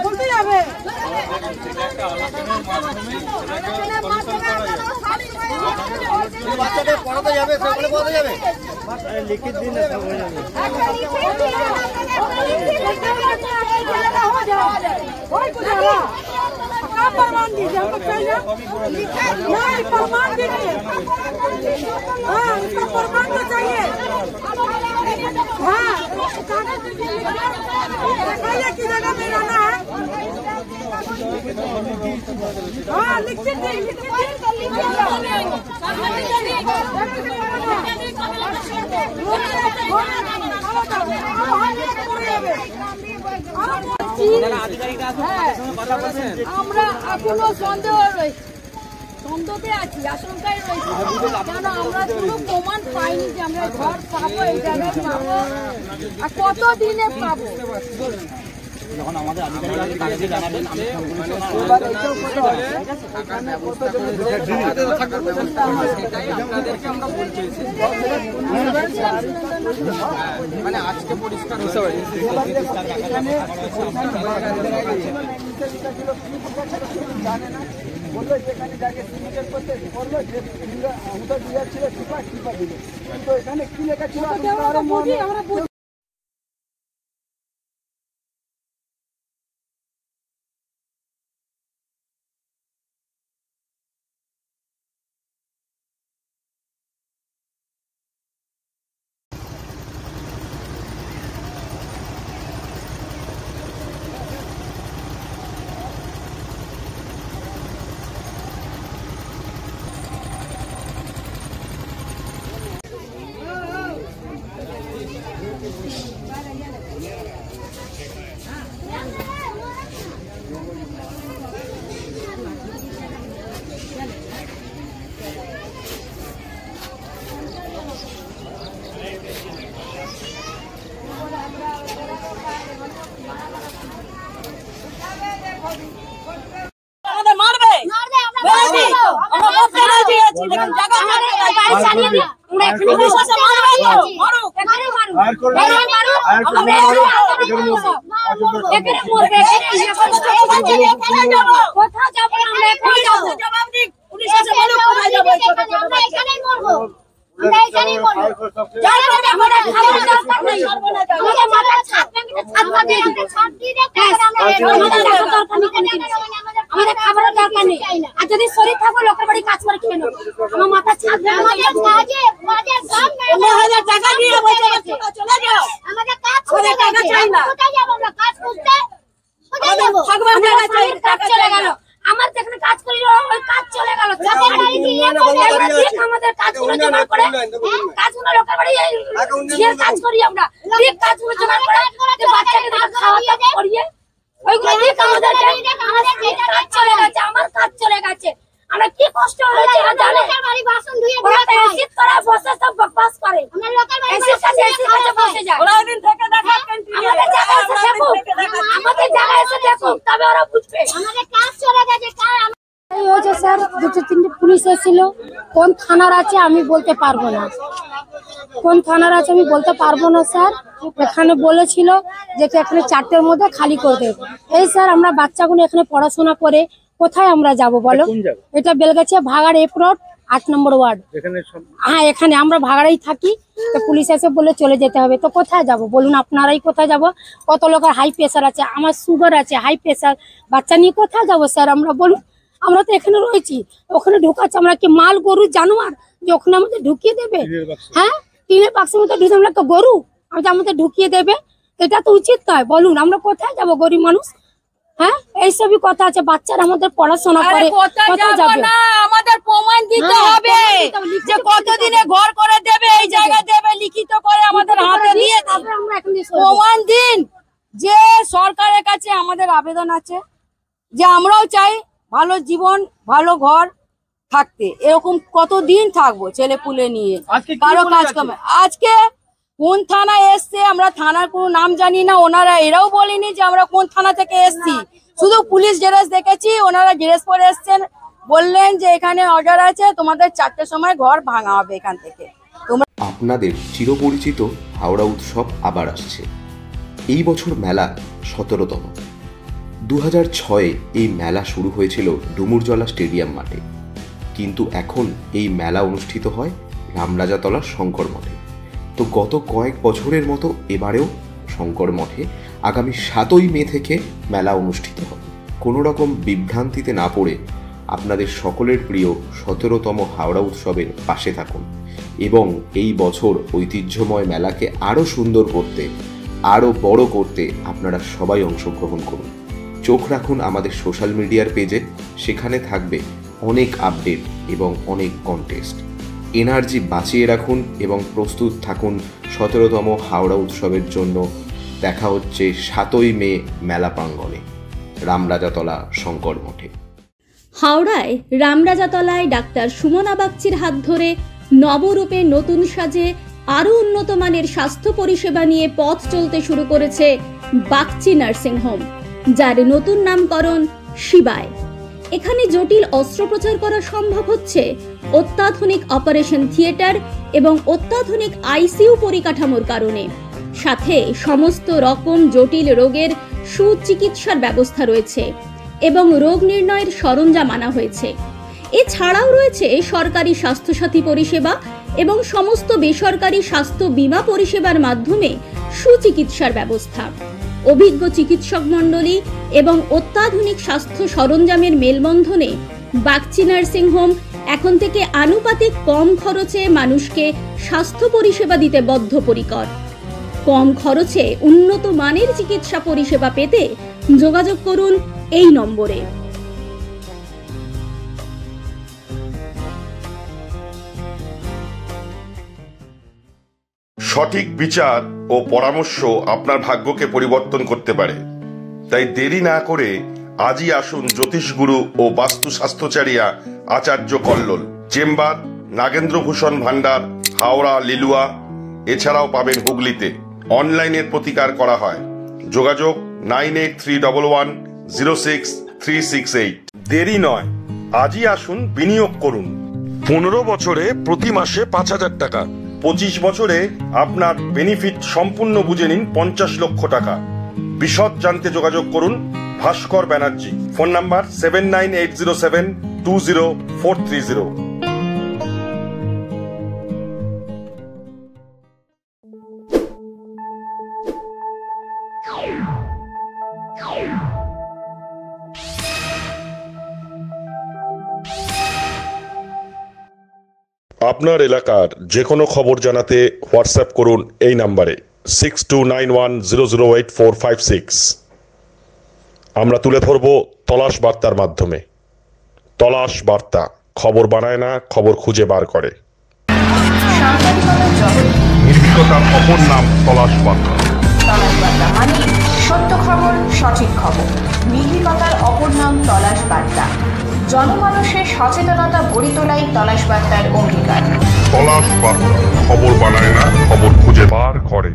বলতে যাবে বাচ্চাদের পড়াতে যাবে, সেগুলো বলতে যাবে, লিখিত দিন प्रमाण दीजिए, हमको चाहिए नहीं, प्रमाण दीजिए। हाँ, उसका प्रमाण तो चाहिए। हाँ, बताइए किस जगह में जाना है। हाँ, लिखित दी, আমরা এখনো সন্দেহতে আছি, আশঙ্কায় রয়েছি, কেন আমরা কোনো প্রমাণ পাইনি যে আমরা ঘর পাবো, এই জায়গায় পাবো, আর কত দিনে পাবো। যখন আমাদের আধিকারিক জানাবেন মানে আজকে পরিষ্কার জানে না, বললো যেখানে যাকে সিগনেচার করতে বললো যে আমাদের দেওয়া ছিল টিপা দিল, কিন্তু এখানে কি লেখা ছিল আমরা আমাদের খাবারের দরকার নেই, আর যদি শরীর থাকো লোকের বাড়ি কাজ করে খেয়ে নেবো, আমার মাথা ছাদ আমাদের কাজে বাজে দাম নেই, টাকা দিয়ে চলে যাও, আমাদের কাজ করে টাকা চাই না, কোথায় যাব আমরা কাজ করতে, কোথায় যাব থাকবে জায়গা চাই, কাজ চলে গেল, আমার যেখানে কাজ করি ওই কাজ চলে গেল, আমাদের কাজগুলো জমা করে কাজগুলো লোকের বাড়ি কাজ করি আমরা, ঠিক কাজগুলো জমা করে বাচ্চাকে খাওয়াতে করিয়ে ওইগুলো ঠিক আমাদের কাজ চলে গেছে, আমার কাজ চলে গেছে, আমরা কি কষ্ট হয়েছে লোকের বাড়ি বাসন ধুয়ে এসিড করা বসে সব বকবাস করে, আমরা লোকের বাড়ি এসিড কাছে বসে যায়, ওরা দিন থেকে দেখা আমাদের জায়গায় এসে দেখো, আমাদের জায়গায় এসে দেখো, তবে ওরা বুঝবে আমাদের কাজ চলে গেছে। এই হচ্ছে স্যার, দুটো তিনটে পুলিশ এসেছিল, কোন থানার আছে আমি বলতে পারবো না, কোন থানার আছে আমি বলতে পারবো না স্যার, এখানে বলেছিল যে এখানে 4টের মধ্যে খালি করে দেবে। এই স্যার আমরা বাচ্চাগুলো এখানে পড়াশোনা করে কোথায় আমরা যাব বলো, এটা বেলগাছিয়া ভাগাড় এফ রোড 8 নম্বর ওয়ার্ড। হ্যাঁ, এখানে আমরা ভাগাড়েই থাকি, তো পুলিশ এসে বলে চলে যেতে হবে, তো কোথায় যাব বলুন আপনারাই, কোথায় যাব? কত লোকের হাই প্রেশার আছে, আমার সুগার আছে, হাই প্রেশার, বাচ্চা নিয়ে কোথায় যাব স্যার আমরা বলুন? আমরা তো এখানে রয়েছি, ওখানে ঢুকাচ্ছে, আমরা কি মাল গরু জানোয়ার যে ওখানে আমাদের ঢুকিয়ে দেবে? হ্যাঁ, টিনের বাক্সের মধ্যে ঢুকে আমরা তো গরু, আমাদের ঢুকিয়ে দেবে, এটা তো উচিত নয় বলুন, আমরা কোথায় যাব গরিব মানুষ? হ্যাঁ, এইসবই কথা আছে, বাচ্চারা আমাদের পড়াশোনা করে কোথায় যাবে? আমাদের প্রমাণ দিতে হবে যে কতদিনে ঘর করে দেবে, এই জায়গা দেবে, লিখিত করে আমাদের হাতে দিয়ে প্রমাণ দিন যে সরকারের কাছে আমাদের আবেদন আছে যে আমরাও চাই ভালো জীবন, ভালো ঘর থাকতে, এরকম কতদিন থাকবো ছেলে পুলে নিয়ে, কারো কাজ কামে। আজকে কোন থানা এসছে, আমরা থানার কোনো নাম জানি না, ওনারা এরাও বলেনি যে আমরা কোন থানা থেকে এসছি, শুধু পুলিশ ড্রেস দেখেছি, ওনারা ড্রেস পরে এসছেন, বললেন যে এখানে অর্ডার আছে, তোমাদের 4টের সময় ঘর ভাঙা হবে এখান থেকে। আপনাদের চিরপরিচিত হাওড়া উৎসব আবার আসছে। এই বছর মেলা 17তম। 2006-এ এই মেলা শুরু হয়েছিল ডুমুরজলা স্টেডিয়াম মাঠে, কিন্তু এখন এই মেলা অনুষ্ঠিত হয় রামরাজাতলা শঙ্কর মঠে। তো গত কয়েক বছরের মতো এবারেও শঙ্কর মঠে আগামী 7ই মে থেকে মেলা অনুষ্ঠিত হবে। কোনো রকম বিভ্রান্তিতে না পড়ে আপনাদের সকলের প্রিয় 17তম হাওড়া উৎসবের পাশে থাকুন এবং এই বছর ঐতিহ্যময় মেলাকে আরও সুন্দর করতে, আরও বড় করতে আপনারা সবাই অংশগ্রহণ করুন। চোখ রাখুন আমাদের সোশ্যাল মিডিয়ার পেজে, সেখানে থাকবে অনেক আপডেট এবং অনেক কন্টেস্ট। এনার্জি বাঁচিয়ে রাখুন এবং প্রস্তুত থাকুন 17তম হাওড়া উৎসবের জন্য। দেখা হচ্ছে 7ই মে মেলা প্রাঙ্গণে রামরাজাতলা শঙ্কর মঠে। হাওড়ায় রামরাজাতলায় ডাক্তার সুমনা বাগচির হাত ধরে নবরূপে নতুন সাজে আরও উন্নত মানের স্বাস্থ্য পরিষেবা নিয়ে পথ চলতে শুরু করেছে বাগচি নার্সিং হোম, যার নতুন নামকরণ শিবায়। এখানে জটিল অস্ত্রোপচার করা সম্ভব হচ্ছে অত্যাধুনিক অপারেশন থিয়েটার এবং অত্যাধুনিক আইসিইউ পরিকাঠামোর কারণে। সাথে সমস্ত রকম জটিল রোগের সুচিকিৎসার ব্যবস্থা রয়েছে এবং রোগ নির্ণয়ের সরঞ্জাম আনা হয়েছে। এছাড়াও রয়েছে সরকারি স্বাস্থ্যসাথী পরিষেবা এবং সমস্ত বেসরকারি স্বাস্থ্য বীমা পরিষেবার মাধ্যমে সুচিকিৎসার ব্যবস্থা। অভিজ্ঞ চিকিৎসক মণ্ডলী এবং অত্যাধুনিক স্বাস্থ্য সরঞ্জামের মেলবন্ধনে বাগচি নার্সিং হোম এখন থেকে আনুপাতিক কম খরচে মানুষকে স্বাস্থ্য পরিষেবা দিতে বদ্ধপরিকর। কম খরচে উন্নত মানের চিকিৎসা পরিষেবা পেতে যোগাযোগ করুন এই নম্বরে। সঠিক বিচার ও পরামর্শ আপনার ভাগ্যকে পরিবর্তন করতে পারে। তাই দেরি না করে আজই আসুন জ্যোতিষগুরু ও বাস্তু স্বাস্থ্যচারিয়া আচার্য কল্লোল। চেম্বার নাগেন্দ্রভূষণ ভান্ডার, হাওড়া লিলুয়া। এছাড়াও পাবেন হুগলিতে। অনলাইনের প্রতিকার করা হয়। যোগাযোগ 9831106368। দেরি নয়, আজই আসুন, বিনিয়োগ করুন। 15 বছরে প্রতি মাসে 5000 টাকা, 25 বছরে আপনার বেনিফিট সম্পূর্ণ বুঝে নিন 50 লক্ষ টাকা। বিশদ জানতে যোগাযোগ করুন ভাস্কর ব্যানার্জি। Phone number 7980720430। আপনার এলাকার যে কোনো খবর জানাতে হোয়াটসঅ্যাপ করুন এই নাম্বারে 6291008456। আমরা তুলে ধরব তলাশ বার্তার মাধ্যমে। তলাশ বার্তা, খবর বানায় না, খবর খুঁজে বার করে। নির্ভীকতার অপর নাম তলাশ বার্তা। তলাশ বার্তা মানে সত্য খবর, সঠিক খবর। নির্ভীকতার অপর নাম তলাশ বার্তা। জনমানুষের সচেতনতা গড়ে তোলাই তলাশ বার্তার অঙ্গীকার। তলাশ বার্তা, খবর বানায় না, খবর খুঁজে বার করে।